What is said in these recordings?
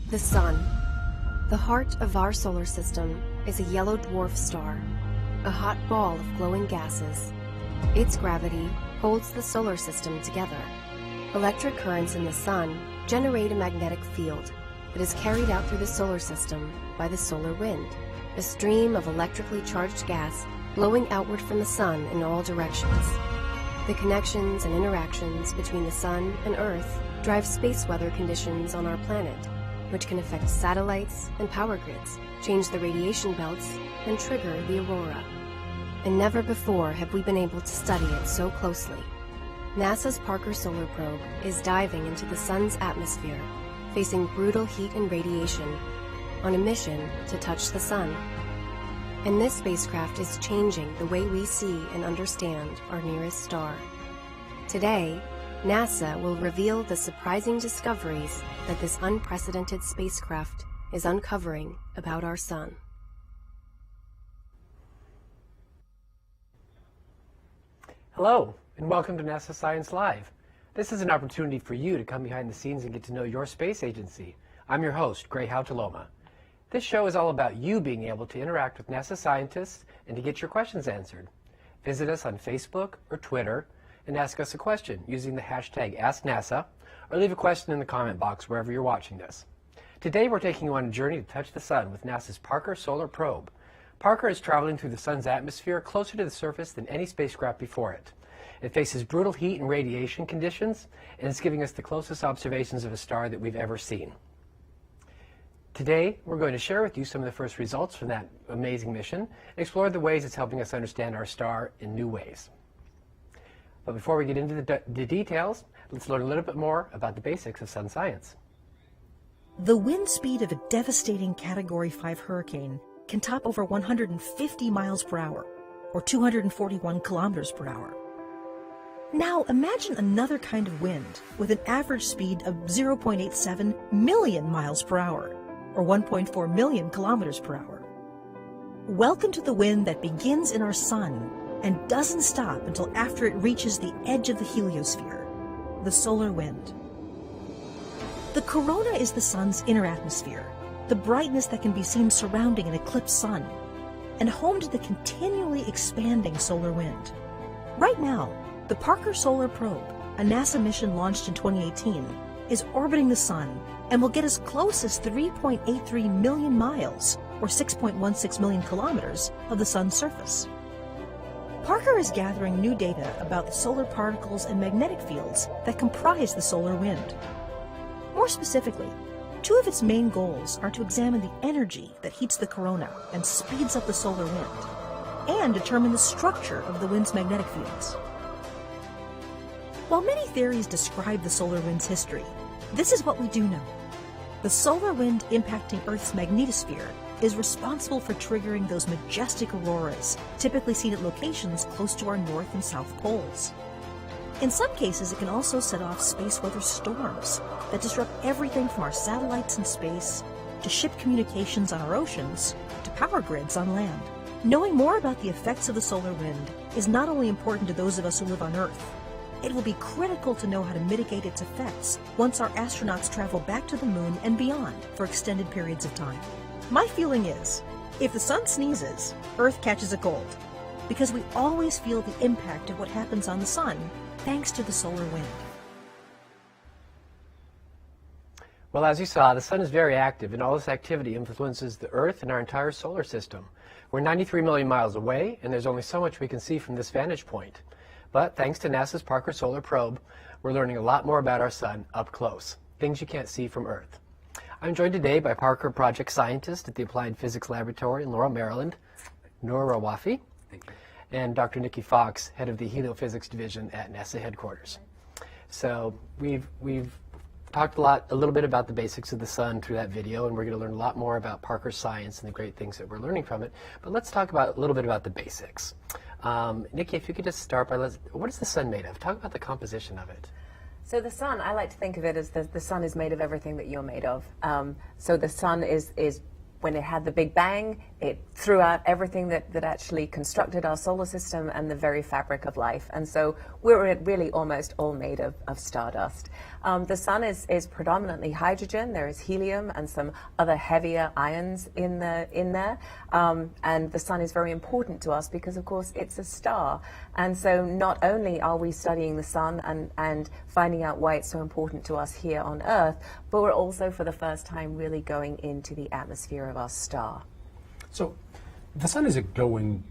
The Sun. The heart of our solar system is a yellow dwarf star, a hot ball of glowing gases. Its gravity holds the solar system together. Electric currents in the Sun generate a magnetic field that is carried out through the solar system by the solar wind, a stream of electrically charged gas blowing outward from the Sun in all directions. The connections and interactions between the Sun and Earth drive space weather conditions on our planet, which can affect satellites and power grids, change the radiation belts, and trigger the aurora. And never before have we been able to study it so closely. NASA's Parker Solar Probe is diving into the Sun's atmosphere, facing brutal heat and radiation, on a mission to touch the Sun. And this spacecraft is changing the way we see and understand our nearest star. Today, NASA will reveal the surprising discoveries that this unprecedented spacecraft is uncovering about our Sun. Hello, and welcome to NASA Science Live. This is an opportunity for you to come behind the scenes and get to know your space agency. I'm your host, Gray Hautaloma. This show is all about you being able to interact with NASA scientists and to get your questions answered. Visit us on Facebook or Twitter and ask us a question using the hashtag AskNASA, or leave a question in the comment box wherever you're watching this. Today we're taking you on a journey to touch the Sun with NASA's Parker Solar Probe. Parker is traveling through the Sun's atmosphere closer to the surface than any spacecraft before it. It faces brutal heat and radiation conditions, and it's giving us the closest observations of a star that we've ever seen. Today, we're going to share with you some of the first results from that amazing mission and explore the ways it's helping us understand our star in new ways. But before we get into the details, let's learn a little bit more about the basics of sun science. The wind speed of a devastating Category 5 hurricane can top over 150 miles per hour, or 241 kilometers per hour. Now imagine another kind of wind with an average speed of 0.87 million miles per hour, or 1.4 million kilometers per hour. Welcome to the wind that begins in our Sun and doesn't stop until after it reaches the edge of the heliosphere, the solar wind. The corona is the Sun's inner atmosphere, the brightness that can be seen surrounding an eclipsed Sun, and home to the continually expanding solar wind. Right now, the Parker Solar Probe, a NASA mission launched in 2018, is orbiting the Sun and will get as close as 3.83 million miles, or 6.16 million kilometers, of the Sun's surface. Parker is gathering new data about the solar particles and magnetic fields that comprise the solar wind. More specifically, two of its main goals are to examine the energy that heats the corona and speeds up the solar wind, and determine the structure of the wind's magnetic fields. While many theories describe the solar wind's history, this is what we do know. The solar wind impacting Earth's magnetosphere is responsible for triggering those majestic auroras, typically seen at locations close to our north and south poles. In some cases, it can also set off space weather storms that disrupt everything from our satellites in space, to ship communications on our oceans, to power grids on land. Knowing more about the effects of the solar wind is not only important to those of us who live on Earth, it will be critical to know how to mitigate its effects once our astronauts travel back to the Moon and beyond for extended periods of time. My feeling is, if the Sun sneezes, Earth catches a cold, because we always feel the impact of what happens on the Sun thanks to the solar wind. Well, as you saw, the Sun is very active, and all this activity influences the Earth and our entire solar system. We're 93 million miles away, and there's only so much we can see from this vantage point. But thanks to NASA's Parker Solar Probe, we're learning a lot more about our Sun up close, things you can't see from Earth. I'm joined today by Parker project scientist at the Applied Physics Laboratory in Laurel, Maryland, Noura Wafi, and Dr. Nikki Fox, head of the Heliophysics Division at NASA headquarters. So we've talked a little bit about the basics of the Sun through that video, and we're going to learn a lot more about Parker science and the great things that we're learning from it. But let's talk about a little bit about the basics. Nikki, if you could just start by, what is the Sun made of? Talk about the composition of it. So the Sun, I like to think of it as the Sun is made of everything that you're made of. So the Sun is when it had the Big Bang, it threw out everything that actually constructed our solar system and the very fabric of life. And so we're really almost all made of stardust. The sun is predominantly hydrogen. There is helium and some other heavier ions in there. And the sun is very important to us because, of course, it's a star. And so not only are we studying the sun and finding out why it's so important to us here on Earth, but we're also for the first time really going into the atmosphere of our star. So the sun is a glowing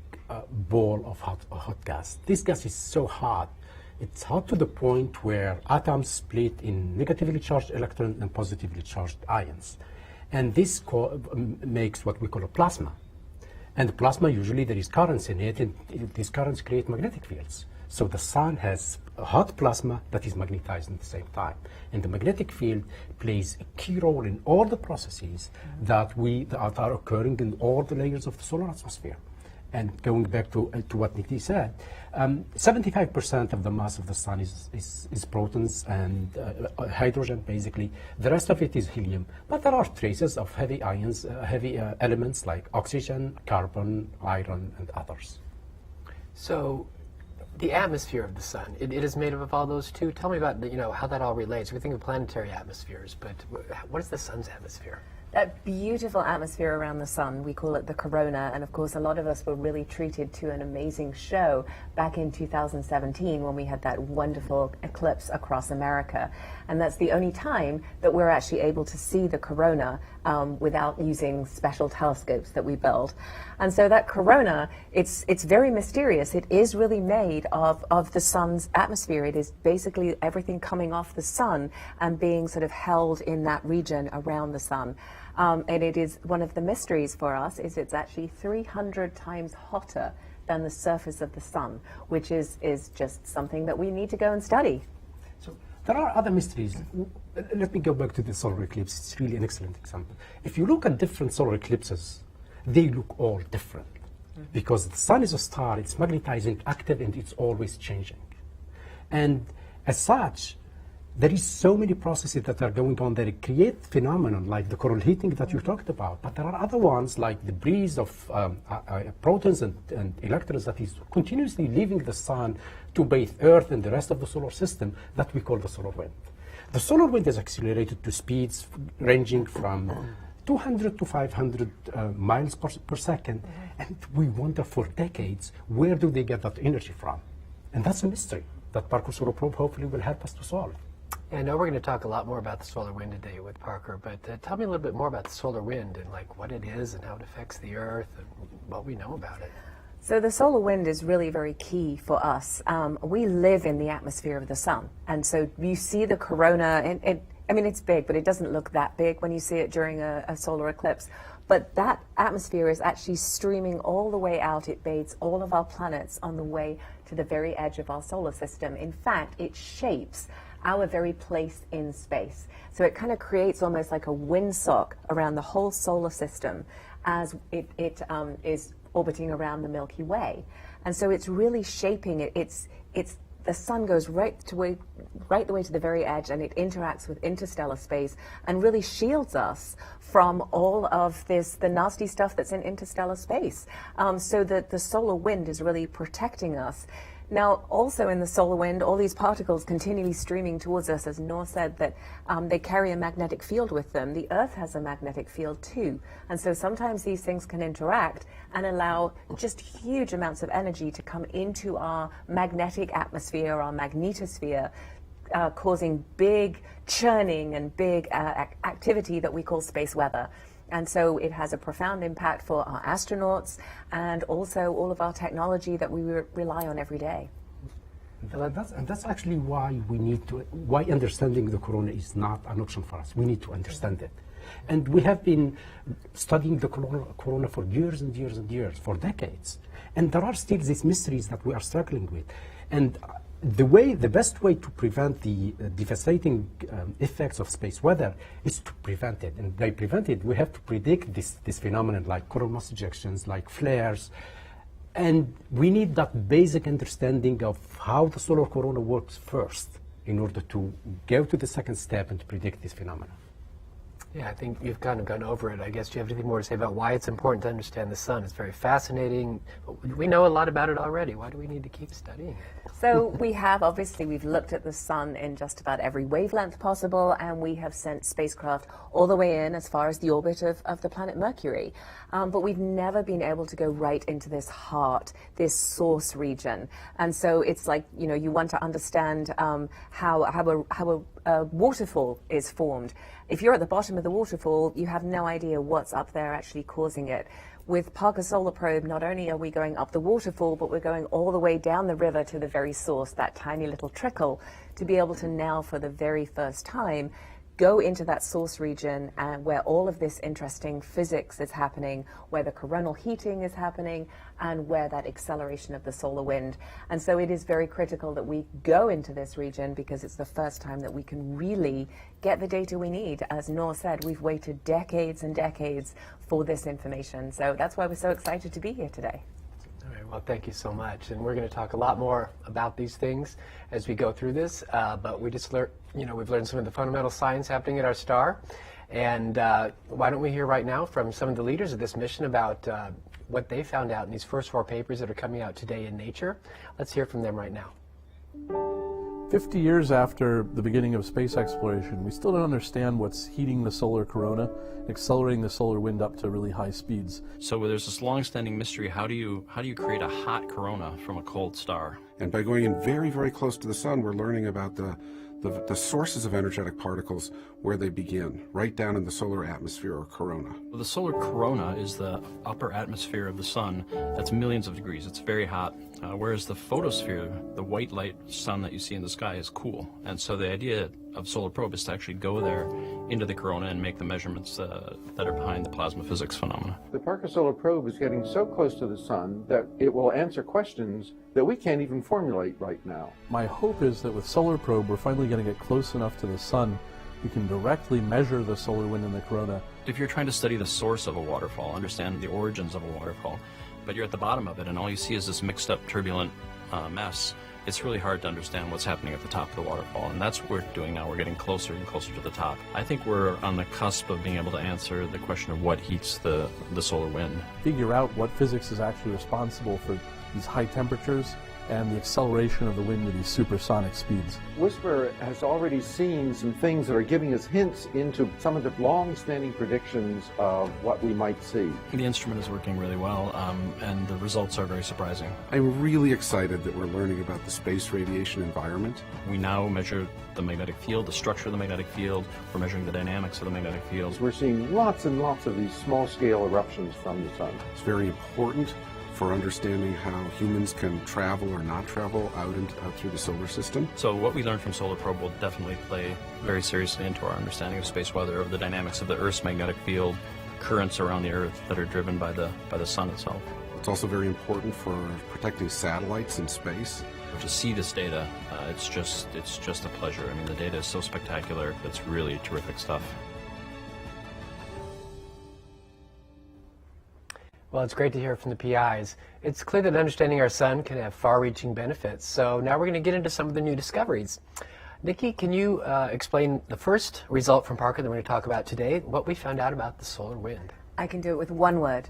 ball of hot gas. This gas is so hot. It's hot to the point where atoms split in negatively charged electrons and positively charged ions. And this makes what we call a plasma. And plasma, usually there is currents in it, and these currents create magnetic fields. So the sun has a hot plasma that is magnetized at the same time. And the magnetic field plays a key role in all the processes that are occurring in all the layers of the solar atmosphere. And going back to what Nikki said, 75% of the mass of the sun is protons and hydrogen, basically. The rest of it is helium. But there are traces of heavy ions, heavy elements like oxygen, carbon, iron, and others. So the atmosphere of the sun, it is made up of all those too. Tell me about how that all relates. We think of planetary atmospheres, but what is the sun's atmosphere? That beautiful atmosphere around the sun, we call it the corona, and of course a lot of us were really treated to an amazing show back in 2017 when we had that wonderful eclipse across America. And that's the only time that we're actually able to see the corona without using special telescopes that we build. And so that corona, it's very mysterious. It is really made of the sun's atmosphere. It is basically everything coming off the sun and being sort of held in that region around the sun. And it is one of the mysteries for us is it's actually 300 times hotter than the surface of the sun, which is just something that we need to go and study. So there are other mysteries. Let me go back to the solar eclipse. It's really an excellent example. If you look at different solar eclipses, they look all different. Because the sun is a star, it's magnetizing, active, and it's always changing. And as such, there is so many processes that are going on that create phenomenon like the coronal heating that you talked about. But there are other ones like the breeze of protons and electrons that is continuously leaving the sun to bathe Earth and the rest of the solar system that we call the solar wind. The solar wind is accelerated to speeds ranging from 200 to 500 miles per second. And we wonder for decades, where do they get that energy from? And that's a mystery that Parker Solar Probe hopefully will help us to solve. I know we're going to talk a lot more about the solar wind today with Parker, but tell me a little bit more about the solar wind and like what it is and how it affects the Earth and what we know about it. So the solar wind is really very key for us. We live in the atmosphere of the sun, and so you see the corona, I mean, it's big, but it doesn't look that big when you see it during a solar eclipse. But that atmosphere is actually streaming all the way out. It bathes all of our planets on the way to the very edge of our solar system. In fact, it shapes our very place in space. So it kind of creates almost like a windsock around the whole solar system as it is orbiting around the Milky Way. And so it's really shaping it. It's the sun goes right the way to the very edge, and it interacts with interstellar space and really shields us from all of the nasty stuff that's in interstellar space. So that the solar wind is really protecting us. Now, also in the solar wind, all these particles continually streaming towards us, as Noor said, that they carry a magnetic field with them. The Earth has a magnetic field too. And so sometimes these things can interact and allow just huge amounts of energy to come into our magnetic atmosphere, our magnetosphere, causing big churning and big activity that we call space weather. And so it has a profound impact for our astronauts and also all of our technology that we rely on every day. And that's actually why why understanding the corona is not an option for us. We need to understand it. And we have been studying the corona for years and years and years, for decades. And there are still these mysteries that we are struggling with. And the best way to prevent the devastating effects of space weather is to prevent it. And by prevent it, we have to predict this phenomenon like coronal mass ejections, like flares. And we need that basic understanding of how the solar corona works first in order to go to the second step and to predict this phenomenon. Yeah, I think you've kind of gone over it. I guess do you have anything more to say about why it's important to understand the sun? It's very fascinating. We know a lot about it already. Why do we need to keep studying it? So we've looked at the sun in just about every wavelength possible, and we have sent spacecraft all the way in as far as the orbit of the planet Mercury. But we've never been able to go right into this heart, this source region. And so it's like, you want to understand how a waterfall is formed. If you're at the bottom of the waterfall, you have no idea what's up there actually causing it. With Parker Solar Probe, not only are we going up the waterfall, but we're going all the way down the river to the very source, that tiny little trickle, to be able to now, for the very first time, go into that source region where all of this interesting physics is happening, where the coronal heating is happening, and where that acceleration of the solar wind. And so it is very critical that we go into this region because it's the first time that we can really get the data we need. As Noor said, we've waited decades and decades for this information. So that's why we're so excited to be here today. All right, well, thank you so much. And we're going to talk a lot more about these things as we go through this. But we just learned, we've learned some of the fundamental science happening at our star. And why don't we hear right now from some of the leaders of this mission about what they found out in these first 4 papers that are coming out today in Nature. Let's hear from them right now. 50 years after the beginning of space exploration, we still don't understand what's heating the solar corona, accelerating the solar wind up to really high speeds. So there's this long-standing mystery: how do you create a hot corona from a cold star? And by going in very, very close to the sun, we're learning about the sources of energetic particles, where they begin, right down in the solar atmosphere or corona. Well, the solar corona is the upper atmosphere of the sun. That's millions of degrees. It's very hot. Whereas the photosphere, the white light sun that you see in the sky, is cool. And so the idea of Solar Probe is to actually go there into the corona and make the measurements that are behind the plasma physics phenomena. The Parker Solar Probe is getting so close to the sun that it will answer questions that we can't even formulate right now. My hope is that with Solar Probe, we're finally going to get close enough to the sun, we can directly measure the solar wind in the corona. If you're trying to study the source of a waterfall, understand the origins of a waterfall, but you're at the bottom of it and all you see is this mixed up, turbulent mess, it's really hard to understand what's happening at the top of the waterfall. And that's what we're doing now. We're getting closer and closer to the top. I think we're on the cusp of being able to answer the question of what heats the solar wind. Figure out what physics is actually responsible for these high temperatures and the acceleration of the wind to these supersonic speeds. WSPR has already seen some things that are giving us hints into some of the long-standing predictions of what we might see. The instrument is working really well, and the results are very surprising. I'm really excited that we're learning about the space radiation environment. We now measure the magnetic field, the structure of the magnetic field. We're measuring the dynamics of the magnetic field. We're seeing lots and lots of these small-scale eruptions from the sun. It's very important for understanding how humans can travel or not travel out through the solar system. So what we learned from Solar Probe will definitely play very seriously into our understanding of space weather, of the dynamics of the Earth's magnetic field, currents around the Earth that are driven by the sun itself. It's also very important for protecting satellites in space. To see this data, it's just a pleasure. I mean, the data is so spectacular. It's really terrific stuff. Well, it's great to hear from the PIs. It's clear that understanding our sun can have far-reaching benefits. So now we're going to get into some of the new discoveries. Nikki, can you explain the first result from Parker that we're going to talk about today, what we found out about the solar wind? I can do it with one word: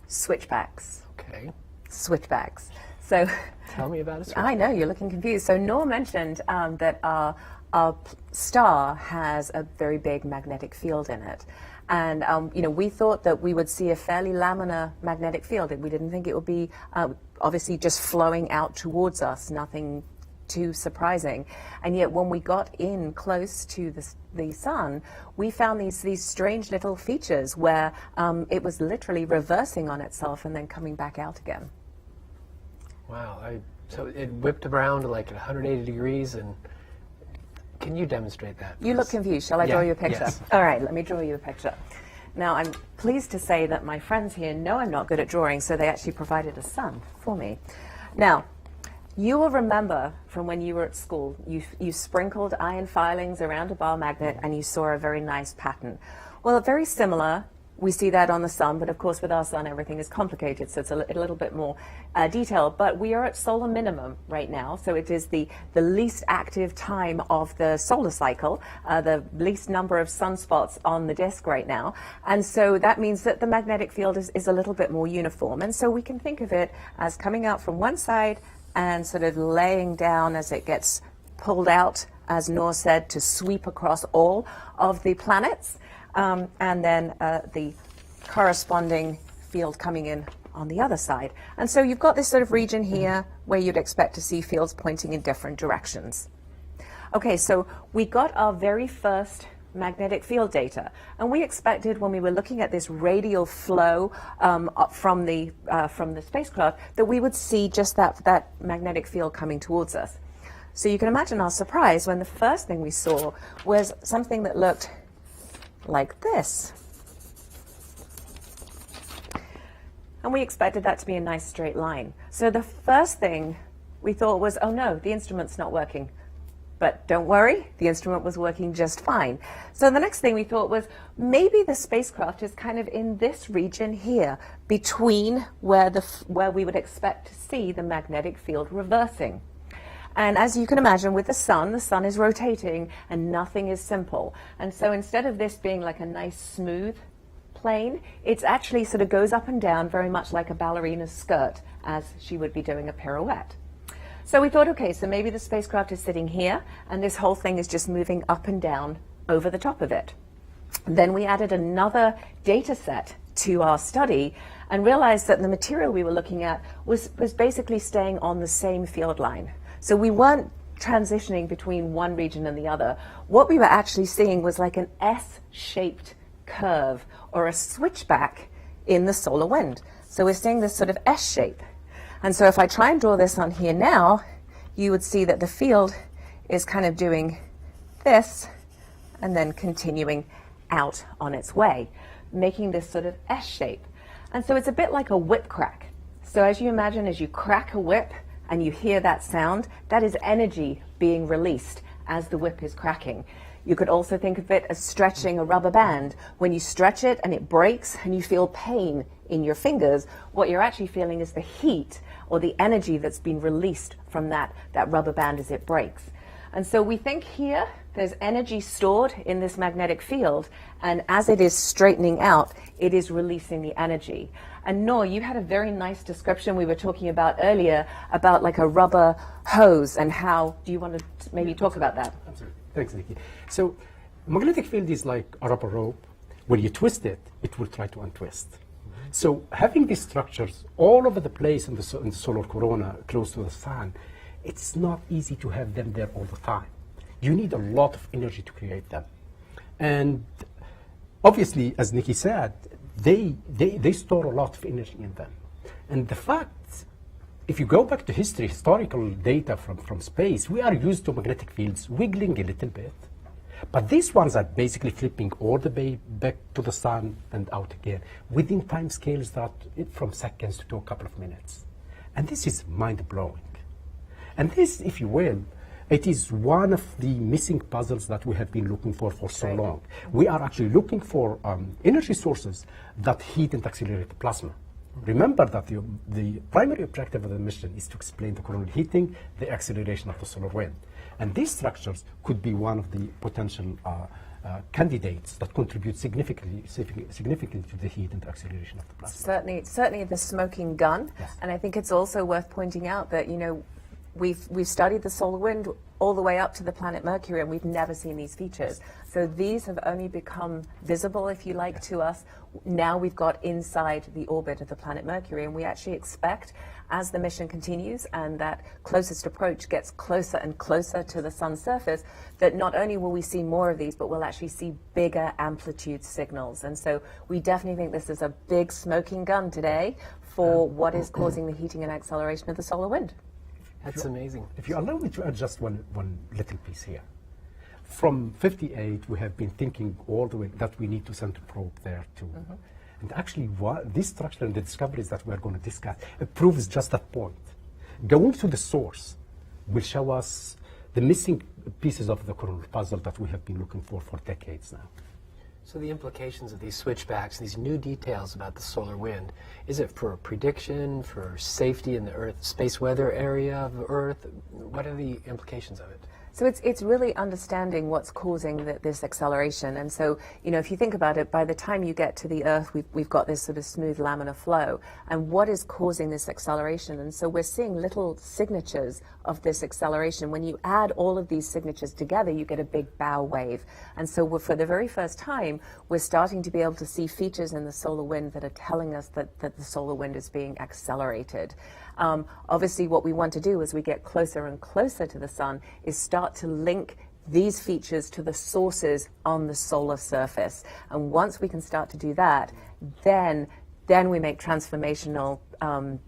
switchbacks. Okay. Switchbacks. So tell me about it. I know you're looking confused. So Noor mentioned that our star has a very big magnetic field in it. And, we thought that we would see a fairly laminar magnetic field. We didn't think it would be obviously just flowing out towards us, nothing too surprising. And yet when we got in close to the sun, we found these strange little features where it was literally reversing on itself and then coming back out again. Wow. So it whipped around like at 180 degrees and... Can you demonstrate that? You look confused. Shall I draw you a picture? Yes. All right, let me draw you a picture. Now, I'm pleased to say that my friends here know I'm not good at drawing, so they actually provided a sun for me. Now, you will remember from when you were at school, you sprinkled iron filings around a bar magnet and you saw a very nice pattern. Well, very similar We see that on the sun, but of course with our sun everything is complicated, so it's a little bit more detailed. But we are at solar minimum right now, so it is the least active time of the solar cycle, the least number of sunspots on the disk right now. And so that means that the magnetic field is a little bit more uniform. And so we can think of it as coming out from one side and sort of laying down as it gets pulled out, as Noor said, to sweep across all of the planets. And then the corresponding field coming in on the other side. And so you've got this sort of region here where you'd expect to see fields pointing in different directions. Okay, so we got our very first magnetic field data, and we expected when we were looking at this radial flow from the spacecraft that we would see just that magnetic field coming towards us. So you can imagine our surprise when the first thing we saw was something that looked like this. And we expected that to be a nice straight line. So the first thing we thought was, oh no, the instrument's not working. But don't worry, the instrument was working just fine. So the next thing we thought was, maybe the spacecraft is kind of in this region here, between where we would expect to see the magnetic field reversing. And as you can imagine, with the sun is rotating and nothing is simple. And so instead of this being like a nice smooth plane, it actually sort of goes up and down very much like a ballerina's skirt as she would be doing a pirouette. So we thought, okay, so maybe the spacecraft is sitting here and this whole thing is just moving up and down over the top of it. Then we added another data set to our study and realized that the material we were looking at was basically staying on the same field line. So we weren't transitioning between one region and the other. What we were actually seeing was like an S-shaped curve or a switchback in the solar wind. So we're seeing this sort of S shape. And so if I try and draw this on here now, you would see that the field is kind of doing this and then continuing out on its way, making this sort of S shape. And so it's a bit like a whip crack. So as you imagine, as you crack a whip, and you hear that sound, that is energy being released as the whip is cracking. You could also think of it as stretching a rubber band. When you stretch it and it breaks and you feel pain in your fingers, what you're actually feeling is the heat or the energy that's been released from that rubber band as it breaks. And so we think here there's energy stored in this magnetic field, and as it is straightening out, it is releasing the energy. And Noor, you had a very nice description we were talking about earlier about like a rubber hose, and how, do you want to maybe talk about that? Absolutely. Thanks, Nikki. So magnetic field is like a rubber rope. When you twist it, it will try to untwist. So having these structures all over the place in the solar corona, close to the sun, it's not easy to have them there all the time. You need a lot of energy to create them. And obviously, as Nikki said, they store a lot of energy in them. And the fact, if you go back to history, historical data from space, we are used to magnetic fields wiggling a little bit. But these ones are basically flipping all the way back to the sun and out again, within time scales that from seconds to a couple of minutes. And this is mind-blowing. And this, if you will, it is one of the missing puzzles that we have been looking for so long. We are actually looking for energy sources that heat and accelerate the plasma. Remember that the primary objective of the mission is to explain the coronal heating, the acceleration of the solar wind. And these structures could be one of the potential candidates that contribute significantly to the heat and acceleration of the plasma. Certainly the smoking gun. Yes. And I think it's also worth pointing out that, you know, we've studied the solar wind all the way up to the planet Mercury, and we've never seen these features. So these have only become visible, if you like, to us. Now we've got inside the orbit of the planet Mercury, and we actually expect, as the mission continues and that closest approach gets closer and closer to the sun's surface, that not only will we see more of these, but we'll actually see bigger amplitude signals. And so we definitely think this is a big smoking gun today for what is causing the heating and acceleration of the solar wind. That's amazing. If you allow me to add just one little piece here. From 58, we have been thinking all the way that we need to send a probe there too. Mm-hmm. And actually, this structure and the discoveries that we're going to discuss, it proves just that point. Going to the source will show us the missing pieces of the coronal puzzle that we have been looking for decades now. So the implications of these switchbacks, these new details about the solar wind, is it for prediction, for safety in the Earth, space weather area of the Earth? What are the implications of it? So it's really understanding what's causing this acceleration. And so, if you think about it, by the time you get to the Earth, we've got this sort of smooth laminar flow. And what is causing this acceleration? And so we're seeing little signatures of this acceleration. When you add all of these signatures together, you get a big bow wave. And so for the very first time, we're starting to be able to see features in the solar wind that are telling us that the solar wind is being accelerated. Obviously, what we want to do as we get closer and closer to the sun is start to link these features to the sources on the solar surface. And once we can start to do that, then we make transformational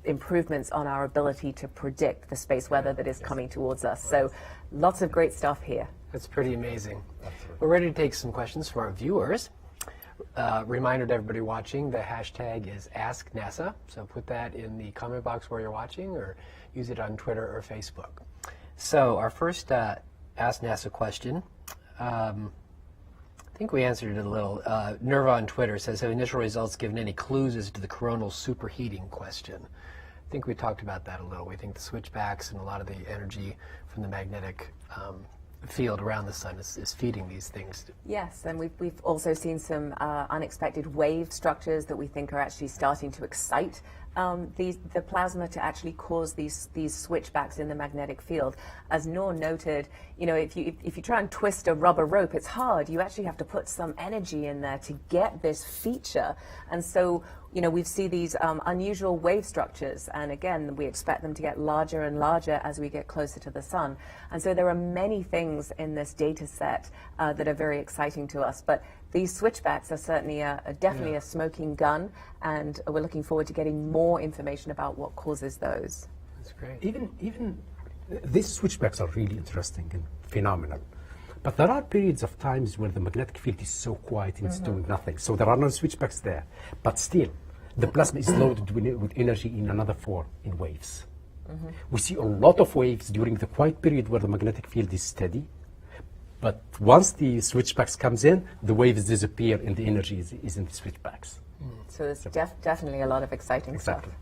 improvements on our ability to predict the space weather that is coming towards us. So lots of great stuff here. That's pretty amazing. We're ready to take some questions from our viewers. Reminder to everybody watching, the hashtag is AskNASA, so put that in the comment box where you're watching or use it on Twitter or Facebook. So our first Ask NASA question, I think we answered it a little. Nerva on Twitter says, have initial results given any clues as to the coronal superheating question? I think we talked about that a little. We think the switchbacks and a lot of the energy from the magnetic field around the sun is feeding these things. Yes, and we've also seen some unexpected wave structures that we think are actually starting to excite the plasma to actually cause these switchbacks in the magnetic field. As Noor noted, if you try and twist a rubber rope, it's hard. You actually have to put some energy in there to get this feature. And so, we see these unusual wave structures, and again, we expect them to get larger and larger as we get closer to the sun. And so there are many things in this data set that are very exciting to us. But these switchbacks are certainly definitely a smoking gun, and we're looking forward to getting more information about what causes those. That's great. Even these switchbacks are really interesting and phenomenal. But there are periods of times where the magnetic field is so quiet and it's doing nothing. So there are no switchbacks there. But still, the plasma is loaded with energy in another form, in waves. We see a lot of waves during the quiet period where the magnetic field is steady. But once the switchbacks comes in, the waves disappear and the energy is in the switchbacks. So there's definitely a lot of exciting Exactly. stuff.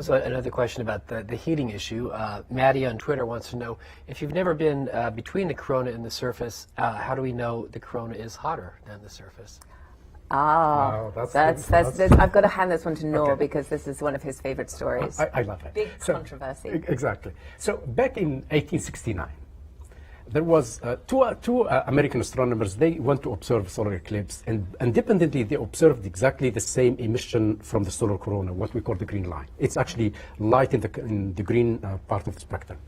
So another question about the heating issue. Maddie on Twitter wants to know, if you've never been between the corona and the surface, how do we know the corona is hotter than the surface? Wow, that's I've got to hand this one to Noor because this is one of his favorite stories. I love it. Big controversy. Exactly. So back in 1869, there was two American astronomers. They went to observe solar eclipse, and independently they observed exactly the same emission from the solar corona, what we call the green line. It's actually light in the green part of the spectrum.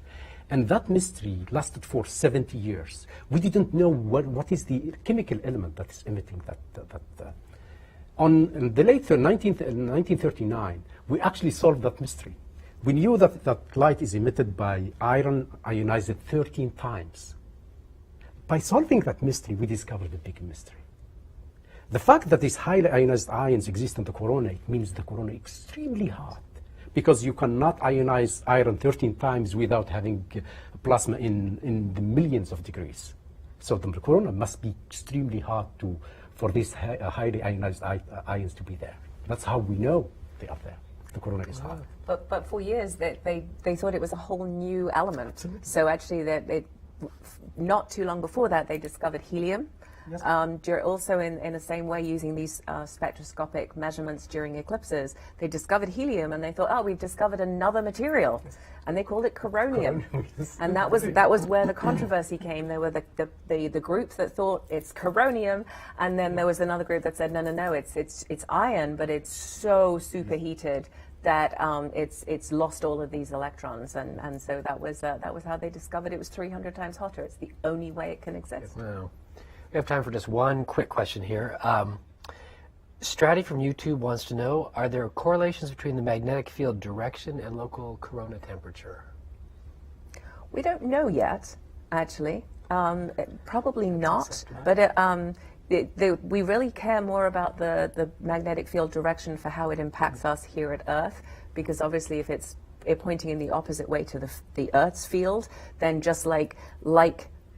And that mystery lasted for 70 years. We didn't know what is the chemical element that is emitting that. In the late 1939, we actually solved that mystery. We knew that light is emitted by iron ionized 13 times. By solving that mystery, we discovered a big mystery. The fact that these highly ionized ions exist in the corona, it means the corona is extremely hot, because you cannot ionize iron 13 times without having plasma in the millions of degrees. So the corona must be extremely hot for these highly ionized ions to be there. That's how we know they are there. The corona is hot. But for years they thought it was a whole new element. Absolutely. So actually, not too long before that, they discovered helium. Yes. Also in the same way, using these spectroscopic measurements during eclipses, they discovered helium, and they thought, oh, we've discovered another material, and they called it coronium. And that was where the controversy came. There were the group that thought it's coronium, and then there was another group that said, no, it's iron, but it's so superheated that it's lost all of these electrons, and so that was how they discovered it was 300 times hotter. It's the only way it can exist. Wow. We have time for just one quick question here. Strati from YouTube wants to know, are there correlations between the magnetic field direction and local corona temperature? We don't know yet, actually. Probably not, but we really care more about the magnetic field direction for how it impacts us here at Earth, because obviously if it's pointing in the opposite way to the Earth's field, then just like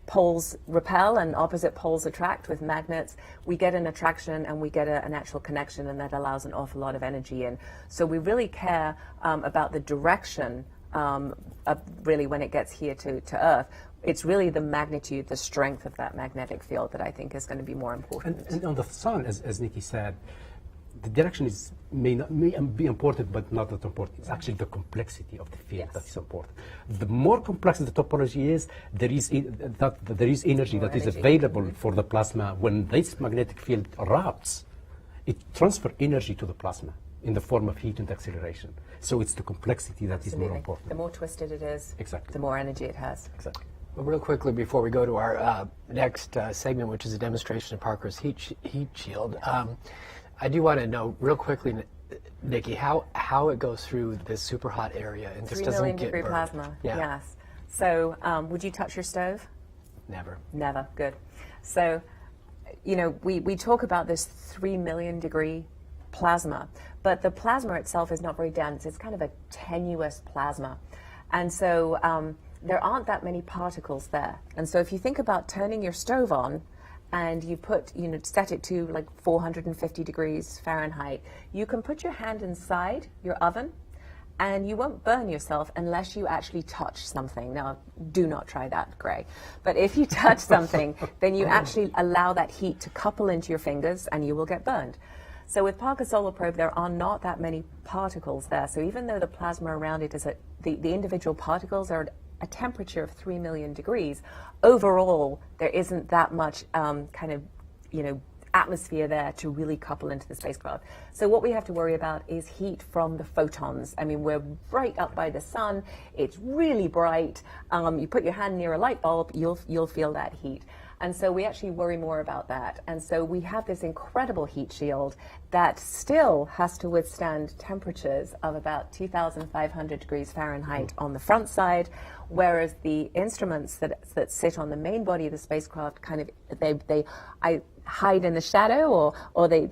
poles repel and opposite poles attract with magnets, we get an attraction and we get an actual connection, and that allows an awful lot of energy in. So we really care about the direction of really when it gets here to Earth. It's really the magnitude, the strength of that magnetic field that I think is going to be more important. And on the sun, as Nikki said, the direction may be important, but not that important. It's actually the complexity of the field that is important. The more complex the topology is, there is energy that is available for the plasma. When this magnetic field erupts, it transfers energy to the plasma in the form of heat and acceleration. So it's the complexity that is more important. The more twisted it is, exactly, the more energy it has. Exactly. Well, real quickly before we go to our next segment, which is a demonstration of Parker's heat shield, I do want to know real quickly, Nikki, how it goes through this super hot area and just doesn't get 3 million degree burned. plasma. Yeah. Yes. So would you touch your stove? Never. Never. Good. So, you know, we talk about this 3 million degree plasma, but the plasma itself is not very dense. It's kind of a tenuous plasma. And so there aren't that many particles there. And so if you think about turning your stove on and you set it to like 450 degrees Fahrenheit, you can put your hand inside your oven and you won't burn yourself unless you actually touch something. Now, do not try that, Gray. But if you touch something, then you actually allow that heat to couple into your fingers and you will get burned. So with Parker Solar Probe, there are not that many particles there. So even though the plasma around it is the individual particles are at a temperature of 3 million degrees, overall, there isn't that much atmosphere there to really couple into the spacecraft. So what we have to worry about is heat from the photons. I mean, we're right up by the sun. It's really bright. You put your hand near a light bulb, you'll feel that heat. And so we actually worry more about that. And so we have this incredible heat shield that still has to withstand temperatures of about 2,500 degrees Fahrenheit on the front side, whereas the instruments that sit on the main body of the spacecraft they hide in the shadow, or they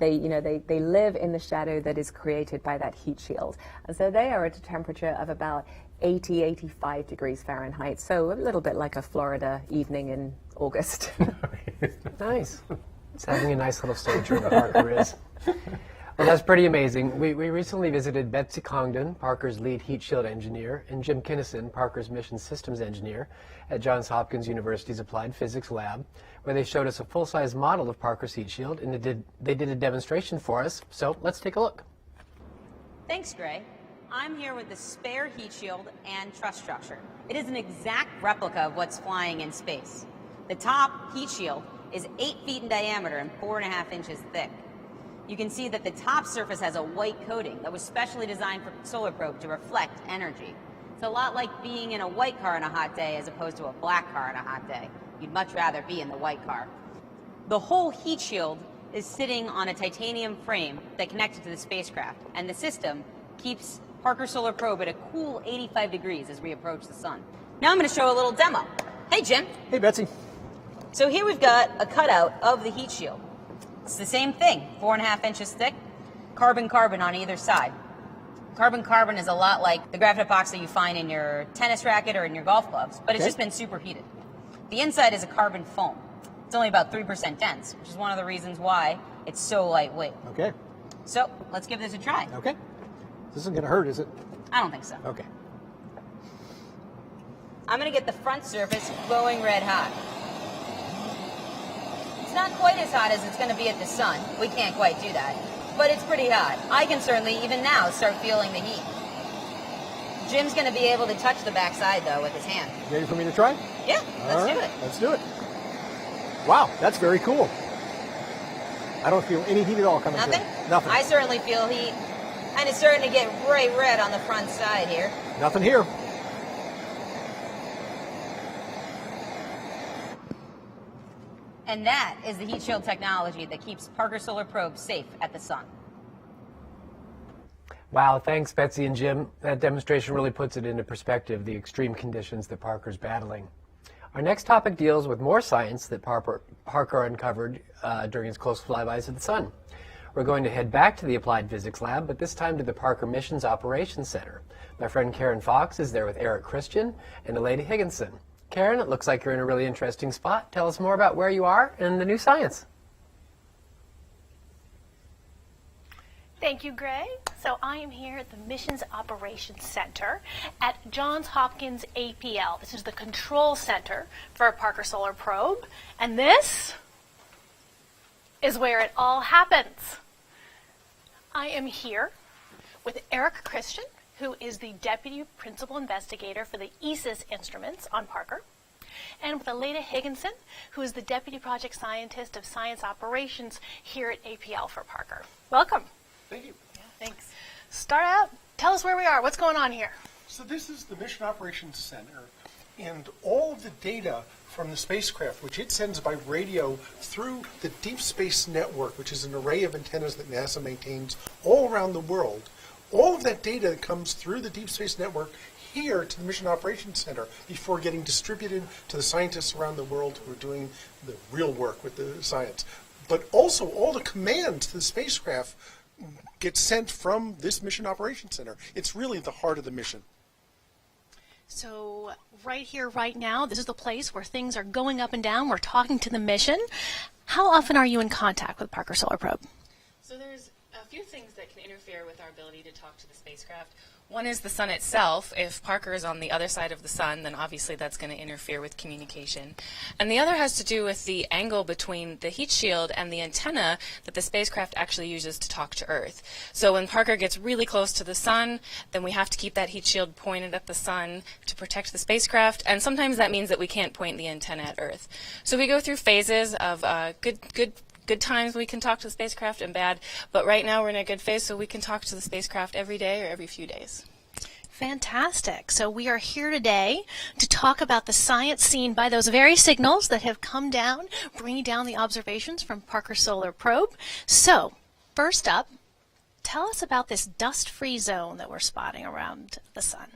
live in the shadow that is created by that heat shield. And so they are at a temperature of about 85 degrees Fahrenheit, so a little bit like a Florida evening in August. Nice. It's having a nice little sojourn, Parker is. Well, that's pretty amazing. We recently visited Betsy Congdon, Parker's lead heat shield engineer, and Jim Kinnison, Parker's mission systems engineer, at Johns Hopkins University's Applied Physics Lab, where they showed us a full-size model of Parker's heat shield, and they did a demonstration for us. So let's take a look. Thanks, Gray. I'm here with the spare heat shield and truss structure. It is an exact replica of what's flying in space. The top heat shield is 8 feet in diameter and 4.5 inches thick. You can see that the top surface has a white coating that was specially designed for Solar Probe to reflect energy. It's a lot like being in a white car on a hot day as opposed to a black car on a hot day. You'd much rather be in the white car. The whole heat shield is sitting on a titanium frame that connected to the spacecraft, and the system keeps Parker Solar Probe at a cool 85 degrees as we approach the sun. Now I'm going to show a little demo. Hey, Jim. Hey, Betsy. So here we've got a cutout of the heat shield. It's the same thing, 4.5 inches thick, carbon-carbon on either side. Carbon-carbon is a lot like the graphite epoxy you find in your tennis racket or in your golf clubs, but it's just been superheated. The inside is a carbon foam. It's only about 3% dense, which is one of the reasons why it's so lightweight. Okay. So let's give this a try. Okay. This isn't going to hurt, is it? I don't think so. Okay. I'm going to get the front surface glowing red hot. It's not quite as hot as it's going to be at the sun. We can't quite do that. But it's pretty hot. I can certainly, even now, start feeling the heat. Jim's going to be able to touch the backside, though, with his hand. Ready for me to try? Yeah, let's do it. Let's do it. Wow, that's very cool. I don't feel any heat at all coming Nothing? through. Nothing. I certainly feel heat. And it's starting to get bright red on the front side here. Nothing here. And that is the heat shield technology that keeps Parker Solar Probe safe at the sun. Wow, thanks, Betsy and Jim. That demonstration really puts it into perspective, the extreme conditions that Parker's battling. Our next topic deals with more science that Parker uncovered during his close flybys of the sun. We're going to head back to the Applied Physics Lab, but this time to the Parker Missions Operations Center. My friend Karen Fox is there with Eric Christian and Elaida Higginson. Karen, it looks like you're in a really interesting spot. Tell us more about where you are and the new science. Thank you, Greg. So I am here at the Missions Operations Center at Johns Hopkins APL. This is the control center for a Parker Solar Probe. And this is where it all happens. I am here with Eric Christian, who is the Deputy Principal Investigator for the ESIS instruments on Parker, and with Aleda Higginson, who is the Deputy Project Scientist of Science Operations here at APL for Parker. Welcome. Thank you. Yeah, thanks. Start out. Tell us where we are. What's going on here? So this is the Mission Operations Center, and all of the data from the spacecraft, which it sends by radio through the Deep Space Network, which is an array of antennas that NASA maintains all around the world. All of that data comes through the Deep Space Network here to the Mission Operations Center before getting distributed to the scientists around the world who are doing the real work with the science. But also all the commands to the spacecraft get sent from this Mission Operations Center. It's really the heart of the mission. So right here, right now, this is the place where things are going up and down. We're talking to the mission. How often are you in contact with Parker Solar Probe? So there's a few things that can interfere with our ability to talk to the spacecraft. One is the sun itself. If Parker is on the other side of the sun, then obviously that's going to interfere with communication. And the other has to do with the angle between the heat shield and the antenna that the spacecraft actually uses to talk to Earth. So when Parker gets really close to the sun, then we have to keep that heat shield pointed at the sun to protect the spacecraft, and sometimes that means that we can't point the antenna at Earth. So we go through phases of good times we can talk to the spacecraft and bad, but right now we're in a good phase, so we can talk to the spacecraft every day or every few days. Fantastic. So we are here today to talk about the science seen by those very signals that have come down, bringing down the observations from Parker Solar Probe. So first up, tell us about this dust-free zone that we're spotting around the sun.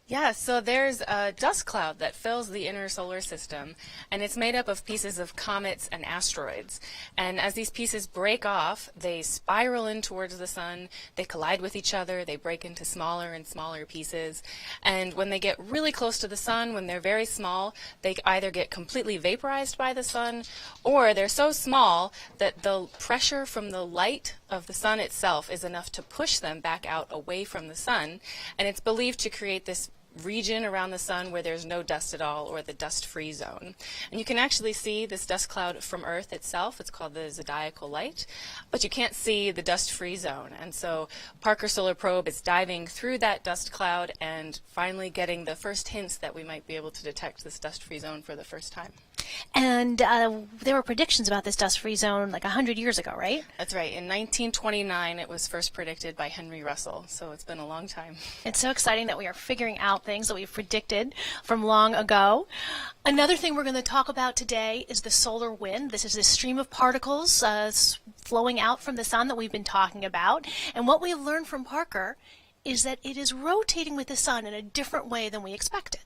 Yeah, so there's a dust cloud that fills the inner solar system, and it's made up of pieces of comets and asteroids. And as these pieces break off, they spiral in towards the sun, they collide with each other, they break into smaller and smaller pieces. And when they get really close to the sun, when they're very small, they either get completely vaporized by the sun, or they're so small that the pressure from the light of the sun itself is enough to push them back out away from the sun. And it's believed to create this region around the sun where there's no dust at all, or the dust-free zone. And you can actually see this dust cloud from Earth itself. It's called the zodiacal light, but you can't see the dust-free zone. And so Parker Solar Probe is diving through that dust cloud and finally getting the first hints that we might be able to detect this dust-free zone for the first time. And there were predictions about this dust-free zone like 100 years ago, right? That's right. In 1929, it was first predicted by Henry Russell, so it's been a long time. It's so exciting that we are figuring out things that we've predicted from long ago. Another thing we're going to talk about today is the solar wind. This is this stream of particles flowing out from the sun that we've been talking about. And what we've learned from Parker is that it is rotating with the sun in a different way than we expected.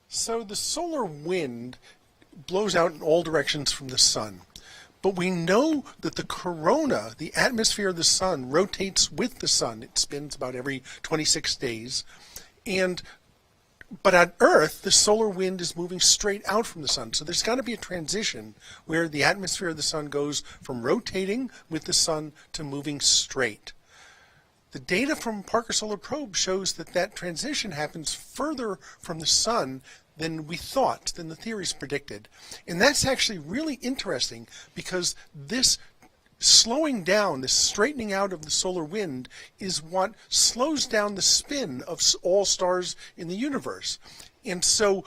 So the solar wind blows out in all directions from the sun. But we know that the corona, the atmosphere of the sun, rotates with the sun. It spins about every 26 days. But on Earth, the solar wind is moving straight out from the sun. So there's got to be a transition where the atmosphere of the sun goes from rotating with the sun to moving straight. The data from Parker Solar Probe shows that that transition happens further from the sun than we thought, than the theories predicted. And that's actually really interesting because this slowing down, this straightening out of the solar wind is what slows down the spin of all stars in the universe. And so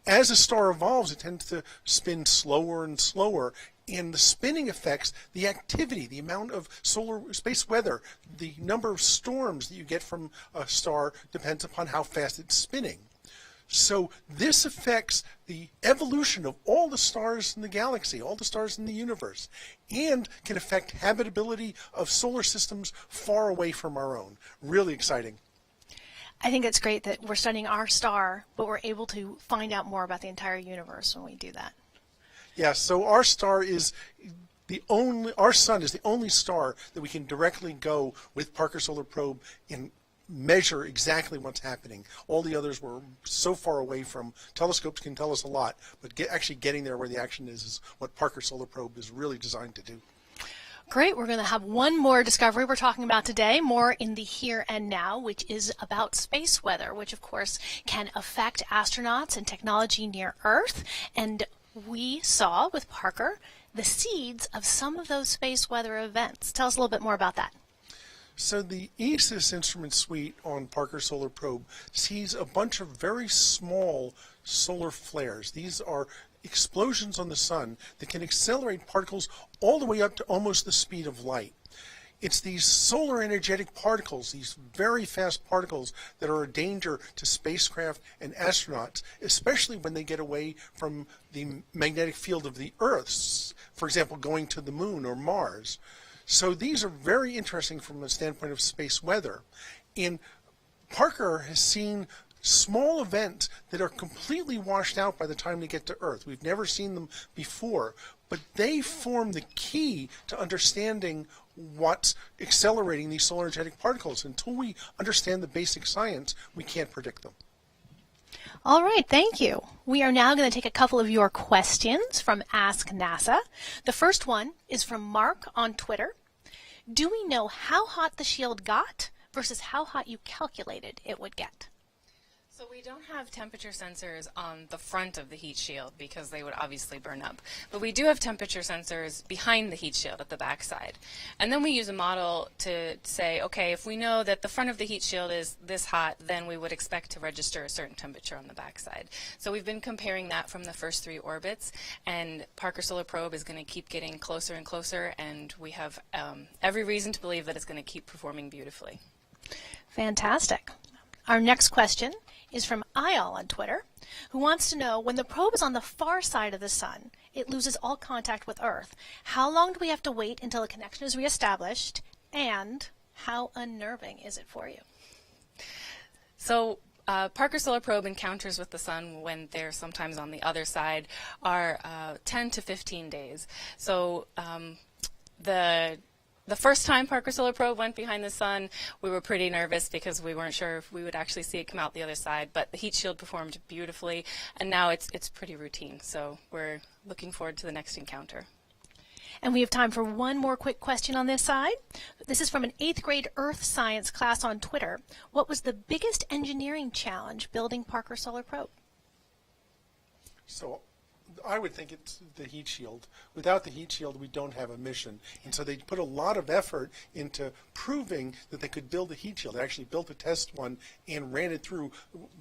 as a star evolves, it tends to spin slower and slower. And the spinning affects the activity, the amount of solar space weather, the number of storms that you get from a star depends upon how fast it's spinning. So this affects the evolution of all the stars in the galaxy, all the stars in the universe, and can affect habitability of solar systems far away from our own. Really exciting. I think it's great that we're studying our star, but we're able to find out more about the entire universe when we do that. Yeah, so our star is our sun is the only star that we can directly go with Parker Solar Probe and measure exactly what's happening. All the others were so far away from. Telescopes can tell us a lot, but actually getting there where the action is what Parker Solar Probe is really designed to do. Great. We're going to have one more discovery we're talking about today, more in the here and now, which is about space weather, which of course can affect astronauts and technology near Earth. And we saw with Parker the seeds of some of those space weather events. Tell us a little bit more about that. So the ESIS instrument suite on Parker Solar Probe sees a bunch of very small solar flares. These are explosions on the sun that can accelerate particles all the way up to almost the speed of light. It's these solar energetic particles, these very fast particles, that are a danger to spacecraft and astronauts, especially when they get away from the magnetic field of the Earth, for example, going to the moon or Mars. So these are very interesting from the standpoint of space weather. And Parker has seen small events that are completely washed out by the time they get to Earth. We've never seen them before, but they form the key to understanding what's accelerating these solar energetic particles. Until we understand the basic science, we can't predict them. All right, thank you. We are now going to take a couple of your questions from Ask NASA. The first one is from Mark on Twitter. Do we know how hot the shield got versus how hot you calculated it would get? So we don't have temperature sensors on the front of the heat shield because they would obviously burn up. But we do have temperature sensors behind the heat shield at the back side. And then we use a model to say, okay, if we know that the front of the heat shield is this hot, then we would expect to register a certain temperature on the back side. So we've been comparing that from the first 3 orbits, and Parker Solar Probe is going to keep getting closer and closer, and we have every reason to believe that it's going to keep performing beautifully. Fantastic. Our next question is from Ayal on Twitter, who wants to know, when the probe is on the far side of the sun, it loses all contact with Earth. How long do we have to wait until a connection is reestablished, and how unnerving is it for you? So Parker Solar Probe encounters with the sun when they're sometimes on the other side are 10 to 15 days. So the first time Parker Solar Probe went behind the sun, we were pretty nervous because we weren't sure if we would actually see it come out the other side, but the heat shield performed beautifully, and now it's pretty routine, so we're looking forward to the next encounter. And we have time for one more quick question on this side. This is from an 8th grade Earth Science class on Twitter. What was the biggest engineering challenge building Parker Solar Probe? So I would think it's the heat shield. Without the heat shield, we don't have a mission. And so they put a lot of effort into proving that they could build a heat shield. They actually built a test one and ran it through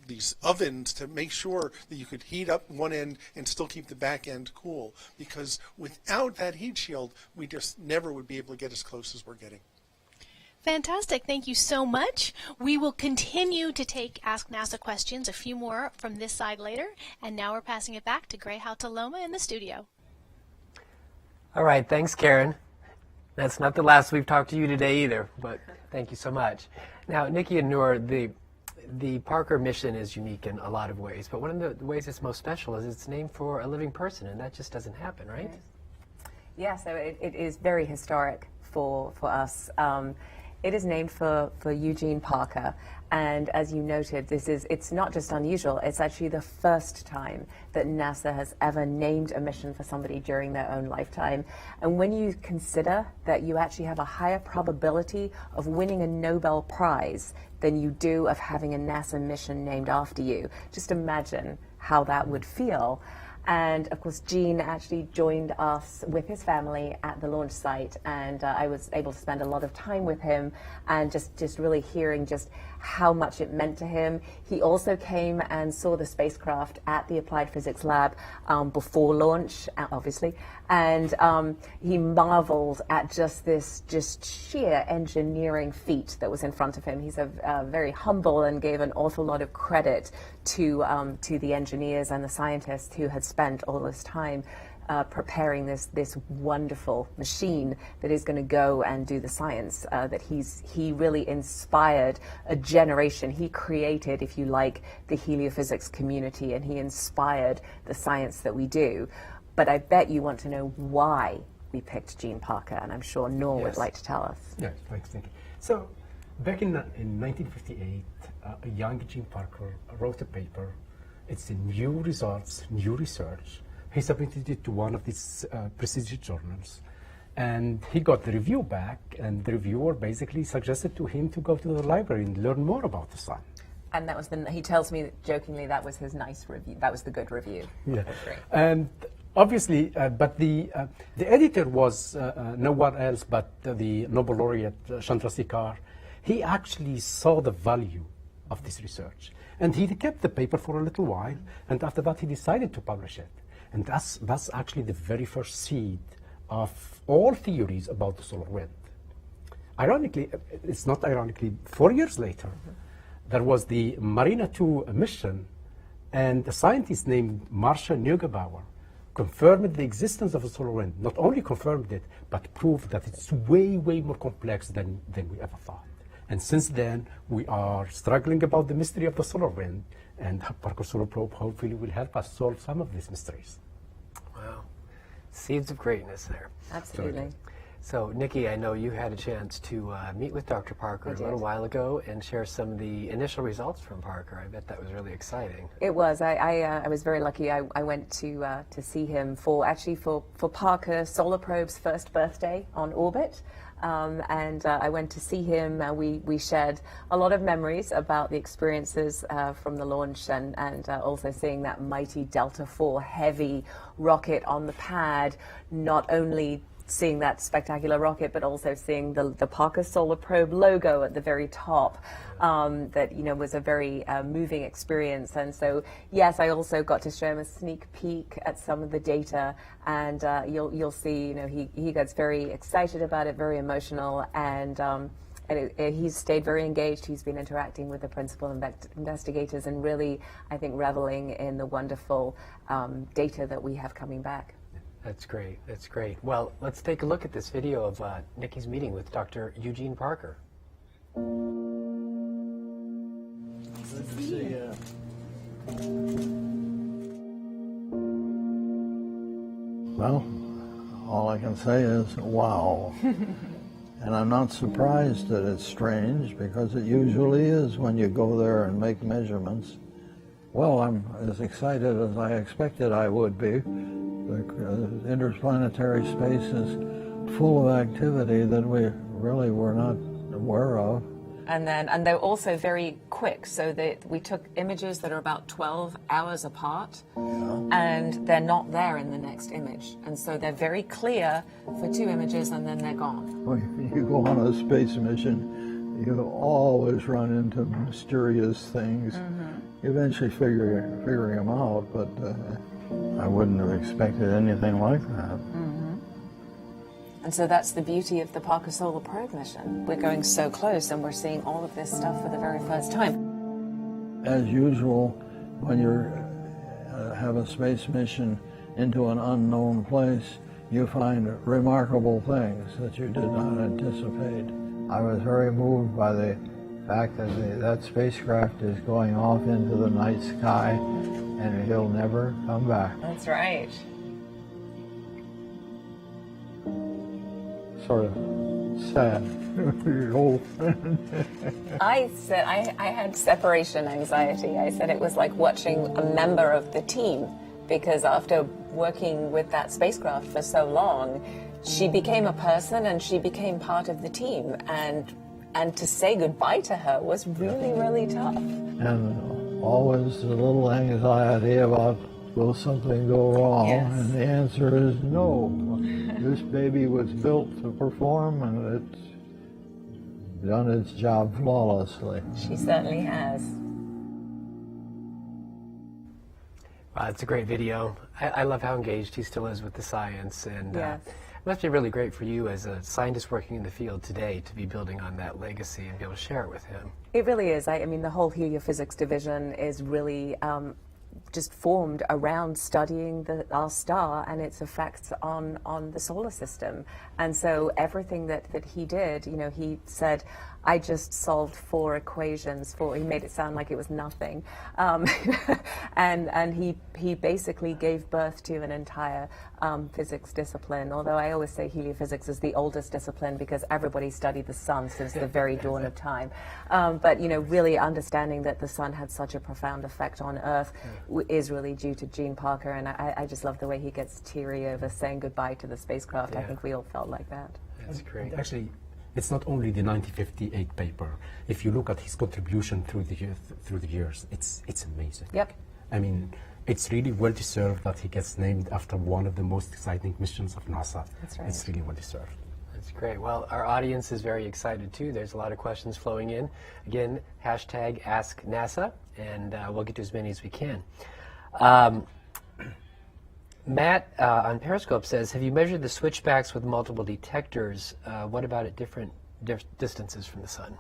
these ovens to make sure that you could heat up one end and still keep the back end cool. Because without that heat shield, we just never would be able to get as close as we're getting. Fantastic. Thank you so much. We will continue to take Ask NASA questions, a few more from this side later. And now we're passing it back to Gray Hautaloma in the studio. All right. Thanks, Karen. That's not the last we've talked to you today either, but thank you so much. Now, Nikki and Noor, the Parker mission is unique in a lot of ways, but one of the ways it's most special is it's named for a living person, and that just doesn't happen, right? Yeah, so it is very historic for us. It is named for Eugene Parker, and as you noted, it's not just unusual, it's actually the first time that NASA has ever named a mission for somebody during their own lifetime. And when you consider that you actually have a higher probability of winning a Nobel Prize than you do of having a NASA mission named after you, just imagine how that would feel. And of course, Gene actually joined us with his family at the launch site, and I was able to spend a lot of time with him and just really hearing just how much it meant to him. He also came and saw the spacecraft at the Applied Physics Lab before launch, obviously, and he marveled at just sheer engineering feat that was in front of him. He's very humble and gave an awful lot of credit to the engineers and the scientists who had spent all this time preparing this wonderful machine that is going to go and do the science. That he really inspired a generation. He created, if you like, the heliophysics community, and he inspired the science that we do. But I bet you want to know why we picked Gene Parker, and I'm sure Noor would like to tell us. Yeah, thanks, Nikki. So Back in 1958, a young Eugene Parker wrote a paper. It's in new results, new research. He submitted it to one of these prestigious journals. And he got the review back, and the reviewer basically suggested to him to go to the library and learn more about the sun. And that was he tells me jokingly that was his nice review. That was the good review. Yeah. That's great. And obviously, but the editor was no one else but the Nobel laureate Chandrasekhar. He actually saw the value of this research. And he kept the paper for a little while, and after that he decided to publish it. And that's actually the very first seed of all theories about the solar wind. Ironically, it's not ironically, 4 years later, there was the Marina 2 mission, and a scientist named Marcia Neugebauer confirmed the existence of a solar wind. Not only confirmed it, but proved that it's way, way more complex than we ever thought. And since then, we are struggling about the mystery of the solar wind, and Parker Solar Probe hopefully will help us solve some of these mysteries. Wow. Seeds of greatness there. Absolutely. So, Nikki, I know you had a chance to meet with Dr. Parker a little while ago and share some of the initial results from Parker. I bet that was really exciting. It was. I was very lucky. I went to see him for Parker Solar Probe's first birthday on orbit. And I went to see him. We shared a lot of memories about the experiences from the launch and also seeing that mighty Delta IV heavy rocket on the pad, not only seeing that spectacular rocket, but also seeing the Parker Solar Probe logo at the very top. That was a very moving experience. And so, yes, I also got to show him a sneak peek at some of the data, and you'll see, he gets very excited about it, very emotional, and he's stayed very engaged. He's been interacting with the principal investigators and really, I think, reveling in the wonderful data that we have coming back. That's great. That's great. Well, let's take a look at this video of Nikki's meeting with Dr. Eugene Parker. Good to see you. Well, all I can say is, wow. And I'm not surprised that it's strange, because it usually is when you go there and make measurements. Well, I'm as excited as I expected I would be. The interplanetary space is full of activity that we really were not aware of. And they're also very quick, so we took images that are about 12 hours apart, and they're not there in the next image. And so they're very clear for 2 images, and then they're gone. When you go on a space mission, you always run into mysterious things. You eventually figuring them out, but I wouldn't have expected anything like that. And so that's the beauty of the Parker Solar Probe mission. We're going so close, and we're seeing all of this stuff for the very first time. As usual, when you have a space mission into an unknown place, you find remarkable things that you did not anticipate. I was very moved by the fact that that spacecraft is going off into the night sky, and he'll never come back. That's right. Sort of sad. Your old friend. I said I had separation anxiety. I said it was like watching a member of the team, because after working with that spacecraft for so long, she became a person and she became part of the team, and to say goodbye to her was really, really tough. And always a little anxiety about, will something go wrong? Yes. And the answer is no. This baby was built to perform, and it's done its job flawlessly. She certainly has. Wow, it's a great video. I love how engaged he still is with the science, and Yes. it must be really great for you as a scientist working in the field today to be building on that legacy and be able to share it with him. It really is. I mean, the whole heliophysics division is really just formed around studying our star and its effects on the solar system. And so everything that he did, you know, he said, I just solved 4 equations for, he made it sound like it was nothing. And he basically gave birth to an entire physics discipline, although I always say heliophysics is the oldest discipline because everybody studied the sun since the very dawn of time. But, you know, really understanding that the sun had such a profound effect on Earth is really due to Gene Parker, and I just love the way he gets teary over saying goodbye to the spacecraft. I think we all felt like that. That's great. Actually, it's not only the 1958 paper. If you look at his contribution through the years, it's amazing. Yep. I mean, it's really well deserved that he gets named after one of the most exciting missions of NASA. That's right. It's really well deserved. That's great. Well, our audience is very excited too. There's a lot of questions flowing in. Again, hashtag #AskNASA, and we'll get to as many as we can. Matt on Periscope says, have you measured the switchbacks with multiple detectors? What about at different distances from the sun?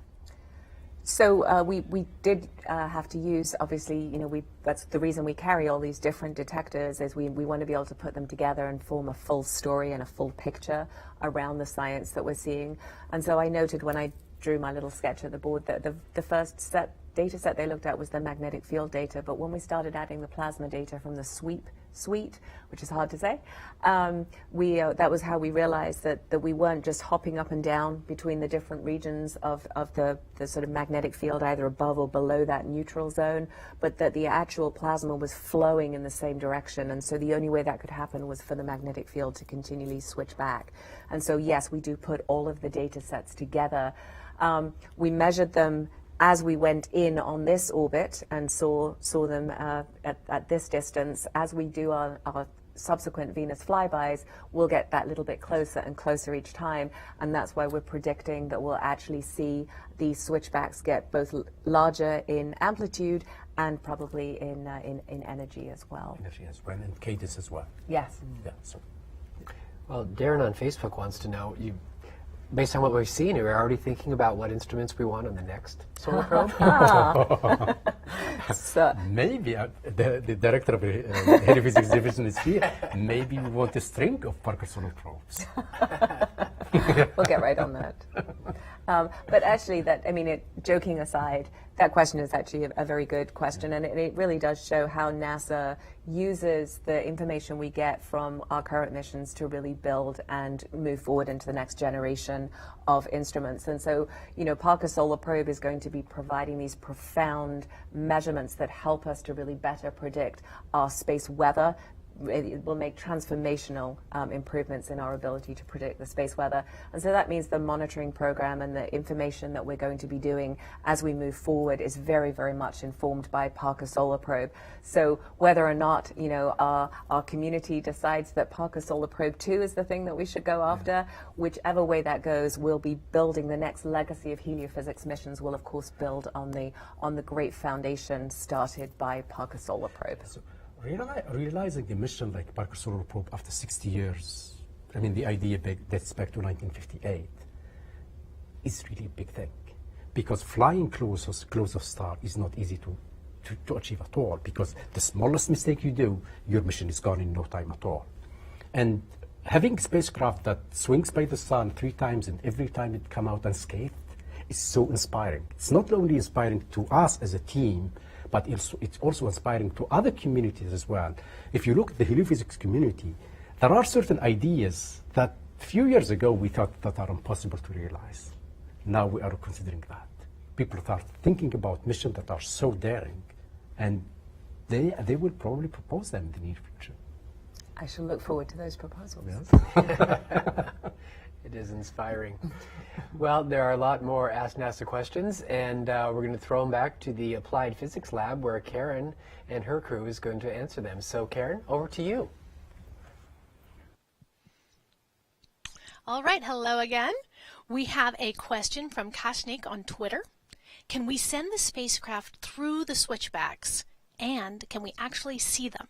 So we did have to use, obviously, you know, that's the reason we carry all these different detectors, is we want to be able to put them together and form a full story and a full picture around the science that we're seeing. And so I noted when I drew my little sketch of the board that the first data set they looked at was the magnetic field data, but when we started adding the plasma data from the SWEEP suite, which is hard to say, that was how we realized that we weren't just hopping up and down between the different regions of the sort of magnetic field, either above or below that neutral zone, but that the actual plasma was flowing in the same direction. And so the only way that could happen was for the magnetic field to continually switch back. And so yes, we do put all of the data sets together. We measured them as we went in on this orbit and saw them at this distance. As we do our subsequent Venus flybys, we'll get that little bit closer and closer each time, and that's why we're predicting that we'll actually see these switchbacks get both larger in amplitude and probably in energy as well. Energy as well, and cadence as well. Yes. Yeah. So. Well, Darren on Facebook wants to know, based on what we've seen, are we already thinking about what instruments we want on the next solar probe? So, maybe the director of the Heliophysics division is here. Maybe we want a string of Parker Solar Probes. We'll get right on that. But actually, joking aside, that question is actually a very good question, and it really does show how NASA uses the information we get from our current missions to really build and move forward into the next generation of instruments. And so, you know, Parker Solar Probe is going to be providing these profound measurements that help us to really better predict our space weather. It will make transformational improvements in our ability to predict the space weather. And so that means the monitoring program and the information that we're going to be doing as we move forward is very, very much informed by Parker Solar Probe. So whether or not, you know, our community decides that Parker Solar Probe 2 is the thing that we should go after, whichever way that goes, we'll be building the next legacy of heliophysics missions. Will of course build on the great foundation started by Parker Solar Probe. Realizing a mission like Parker Solar Probe after 60 years, I mean, the idea dates back to 1958, is really a big thing. Because flying close of star is not easy to achieve at all, because the smallest mistake you do, your mission is gone in no time at all. And having a spacecraft that swings by the sun 3 times and every time it come out unscathed is so inspiring. It's not only inspiring to us as a team, but it's also inspiring to other communities as well. If you look at the heliophysics community, there are certain ideas that a few years ago we thought that are impossible to realize. Now we are considering that. People start thinking about missions that are so daring, and they will probably propose them in the near future. I shall look forward to those proposals. Yes. It is inspiring. Well, there are a lot more Ask NASA questions, and we're going to throw them back to the Applied Physics Lab, where Karen and her crew is going to answer them. So, Karen, over to you. All right, hello again. We have a question from Kashnik on Twitter. Can we send the spacecraft through the switchbacks, and can we actually see them?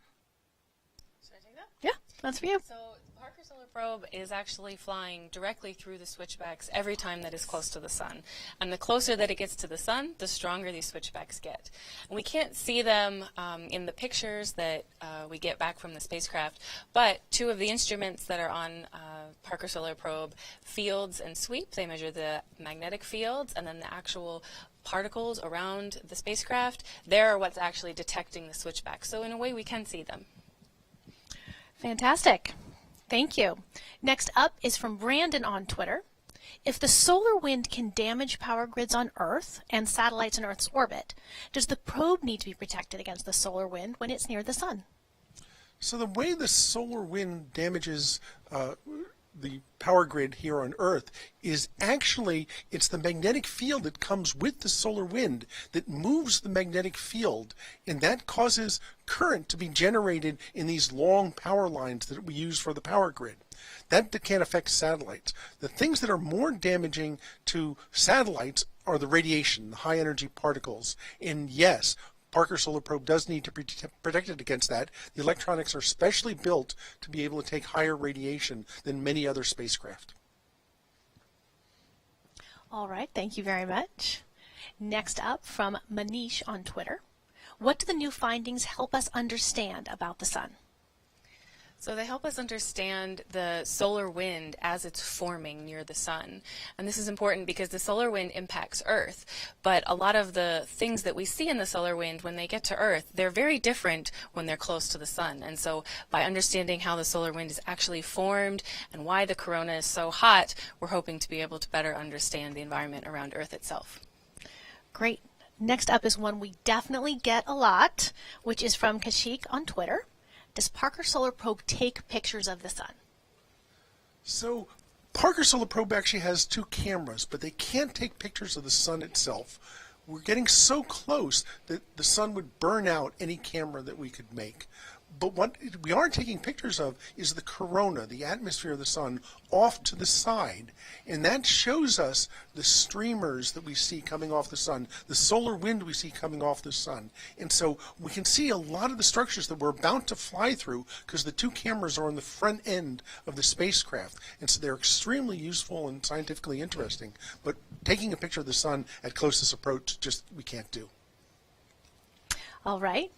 Should I take that? Yeah, that's for you. So Parker Solar Probe is actually flying directly through the switchbacks every time that is close to the sun. And the closer that it gets to the sun, the stronger these switchbacks get. And we can't see them in the pictures that we get back from the spacecraft, but two of the instruments that are on Parker Solar Probe, Fields and Sweep, they measure the magnetic fields and then the actual particles around the spacecraft. They're what's actually detecting the switchbacks. So in a way, we can see them. Fantastic. Thank you. Next up is from Brandon on Twitter. If the solar wind can damage power grids on Earth and satellites in Earth's orbit, does the probe need to be protected against the solar wind when it's near the sun? So the way the solar wind damages the power grid here on Earth is actually, it's the magnetic field that comes with the solar wind that moves the magnetic field, and that causes current to be generated in these long power lines that we use for the power grid. That can affect satellites. The things that are more damaging to satellites are the radiation, the high energy particles, and yes, Parker Solar Probe does need to be protected against that. The electronics are specially built to be able to take higher radiation than many other spacecraft. All right, thank you very much. Next up from Manish on Twitter. What do the new findings help us understand about the sun? So they help us understand the solar wind as it's forming near the sun. And this is important because the solar wind impacts Earth. But a lot of the things that we see in the solar wind when they get to Earth, they're very different when they're close to the sun. And so by understanding how the solar wind is actually formed and why the corona is so hot, we're hoping to be able to better understand the environment around Earth itself. Great. Next up is one we definitely get a lot, which is from Kashik on Twitter. Does Parker Solar Probe take pictures of the sun? So Parker Solar Probe actually has two cameras, but they can't take pictures of the sun itself. We're getting so close that the sun would burn out any camera that we could make. But what we are taking pictures of is the corona, the atmosphere of the sun, off to the side. And that shows us the streamers that we see coming off the sun, the solar wind we see coming off the sun. And so we can see a lot of the structures that we're about to fly through because the two cameras are on the front end of the spacecraft. And so they're extremely useful and scientifically interesting. But taking a picture of the sun at closest approach, just we can't do. All right.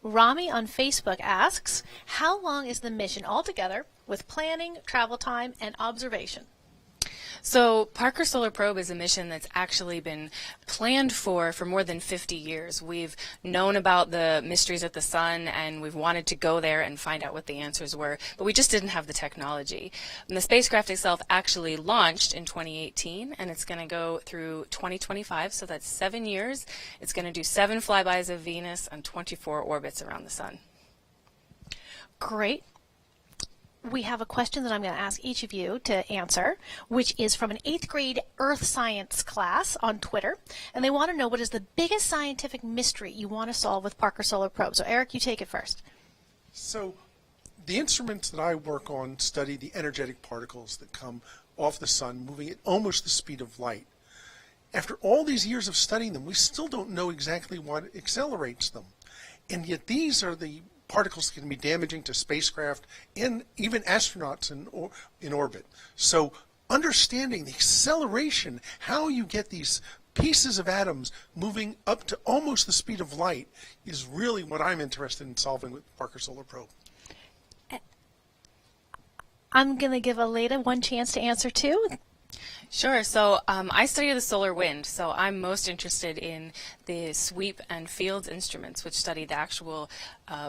Rami on Facebook asks, how long is the mission altogether with planning, travel time, and observation? So Parker Solar Probe is a mission that's actually been planned for more than 50 years. We've known about the mysteries of the sun and we've wanted to go there and find out what the answers were, but we just didn't have the technology. And the spacecraft itself actually launched in 2018 and it's going to go through 2025, so that's 7 years. It's going to do 7 flybys of Venus and 24 orbits around the sun. Great. We have a question that I'm going to ask each of you to answer, which is from an 8th grade Earth Science class on Twitter. And they want to know, what is the biggest scientific mystery you want to solve with Parker Solar Probe? So Eric, you take it first. So the instruments that I work on study the energetic particles that come off the sun, moving at almost the speed of light. After all these years of studying them, we still don't know exactly what accelerates them. And yet these are the particles that can be damaging to spacecraft and even astronauts in orbit. So understanding the acceleration, how you get these pieces of atoms moving up to almost the speed of light, is really what I'm interested in solving with Parker Solar Probe. I'm going to give Aleda one chance to answer too. Sure. So I study the solar wind, so I'm most interested in the Sweep and Fields instruments, which study the actual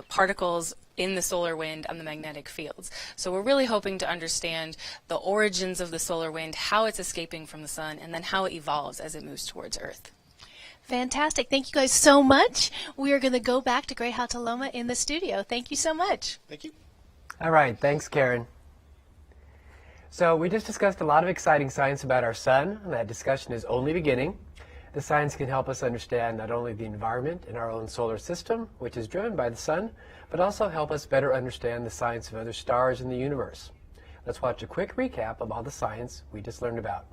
particles in the solar wind and the magnetic fields. So we're really hoping to understand the origins of the solar wind, how it's escaping from the sun, and then how it evolves as it moves towards Earth. Fantastic. Thank you guys so much. We are going to go back to Gray Hataloma in the studio. Thank you so much. Thank you. All right. Thanks, Karen. So we just discussed a lot of exciting science about our sun, and that discussion is only beginning. The science can help us understand not only the environment in our own solar system, which is driven by the sun, but also help us better understand the science of other stars in the universe. Let's watch a quick recap of all the science we just learned about.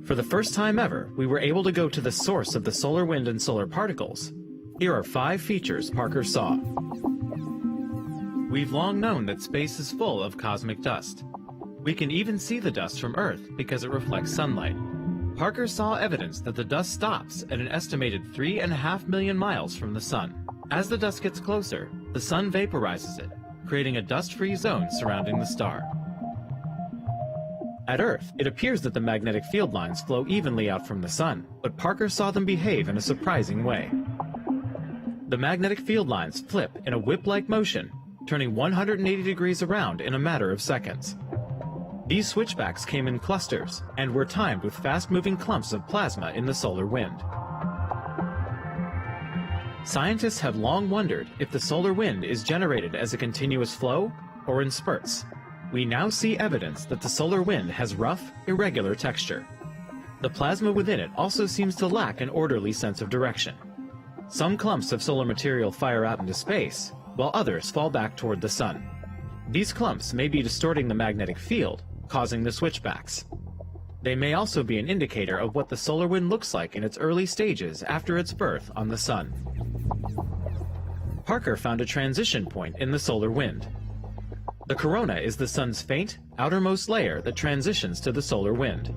For the first time ever, we were able to go to the source of the solar wind and solar particles. Here are 5 features Parker saw. We've long known that space is full of cosmic dust. We can even see the dust from Earth because it reflects sunlight. Parker saw evidence that the dust stops at an estimated 3.5 million miles from the Sun. As the dust gets closer, the Sun vaporizes it, creating a dust-free zone surrounding the star. At Earth, it appears that the magnetic field lines flow evenly out from the Sun, but Parker saw them behave in a surprising way. The magnetic field lines flip in a whip-like motion, turning 180 degrees around in a matter of seconds. These switchbacks came in clusters and were timed with fast-moving clumps of plasma in the solar wind. Scientists have long wondered if the solar wind is generated as a continuous flow or in spurts. We now see evidence that the solar wind has rough, irregular texture. The plasma within it also seems to lack an orderly sense of direction. Some clumps of solar material fire out into space, while others fall back toward the Sun. These clumps may be distorting the magnetic field, causing the switchbacks. They may also be an indicator of what the solar wind looks like in its early stages after its birth on the Sun. Parker found a transition point in the solar wind. The corona is the Sun's faint, outermost layer that transitions to the solar wind.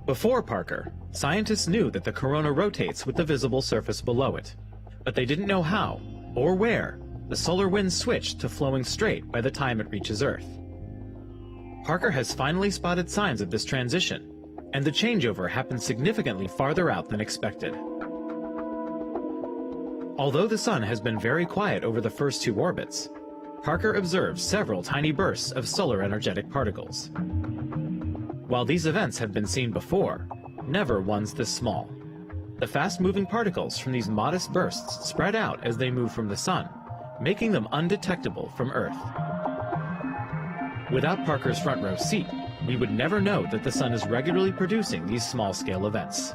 Before Parker, scientists knew that the corona rotates with the visible surface below it, but they didn't know how, or where, the solar wind switched to flowing straight by the time it reaches Earth. Parker has finally spotted signs of this transition, and the changeover happened significantly farther out than expected. Although the Sun has been very quiet over the first 2 orbits, Parker observed several tiny bursts of solar energetic particles. While these events have been seen before, never ones this small. The fast-moving particles from these modest bursts spread out as they move from the Sun, making them undetectable from Earth. Without Parker's front row seat, we would never know that the Sun is regularly producing these small-scale events.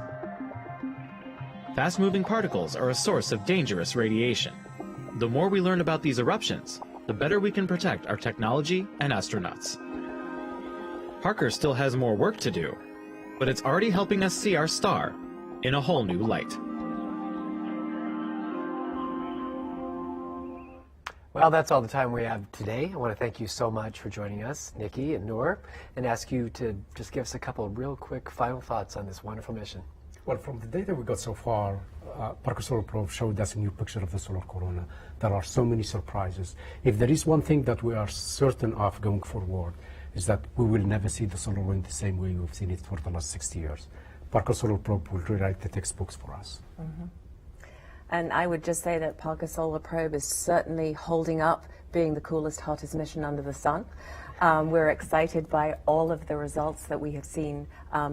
Fast-moving particles are a source of dangerous radiation. The more we learn about these eruptions, the better we can protect our technology and astronauts. Parker still has more work to do, but it's already helping us see our star in a whole new light. Well, that's all the time we have today. I want to thank you so much for joining us, Nikki and Noor, and ask you to just give us a couple of real quick final thoughts on this wonderful mission. Well, from the data we got so far, Parker Solar Probe showed us a new picture of the solar corona. There are so many surprises. If there is one thing that we are certain of going forward, is that we will never see the solar wind the same way we've seen it for the last 60 years. Parker Solar Probe will rewrite the textbooks for us. Mm-hmm. And I would just say that Parker Solar Probe is certainly holding up being the coolest, hottest mission under the sun. We're excited by all of the results that we have seen,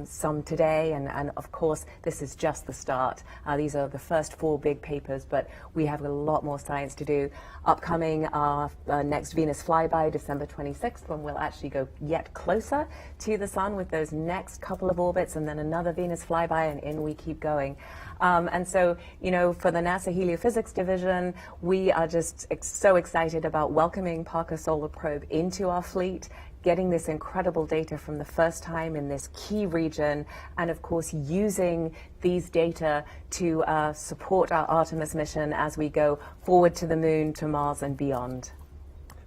some today, and of course, this is just the start. These are the first 4 big papers, but we have a lot more science to do. Upcoming, our next Venus flyby, December 26th, when we'll actually go yet closer to the sun with those next couple of orbits, and then another Venus flyby, and in we keep going. And so, you know, for the NASA Heliophysics Division, we are just so excited about welcoming Parker Solar Probe into our fleet, getting this incredible data from the first time in this key region, and of course using these data to support our Artemis mission as we go forward to the moon, to Mars and beyond.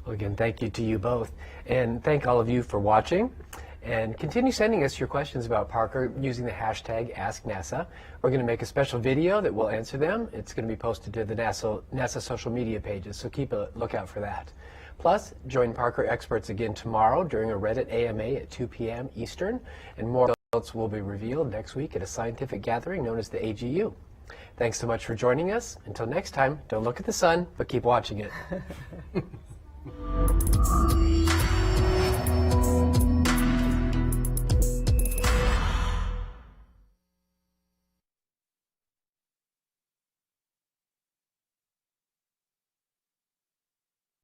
Well, again, thank you to you both, and thank all of you for watching. And continue sending us your questions about Parker using the hashtag AskNASA. We're going to make a special video that will answer them. It's going to be posted to the NASA social media pages, so keep a lookout for that. Plus, join Parker experts again tomorrow during a Reddit AMA at 2 p.m. Eastern, and more results will be revealed next week at a scientific gathering known as the AGU. Thanks so much for joining us. Until next time, don't look at the sun, but keep watching it.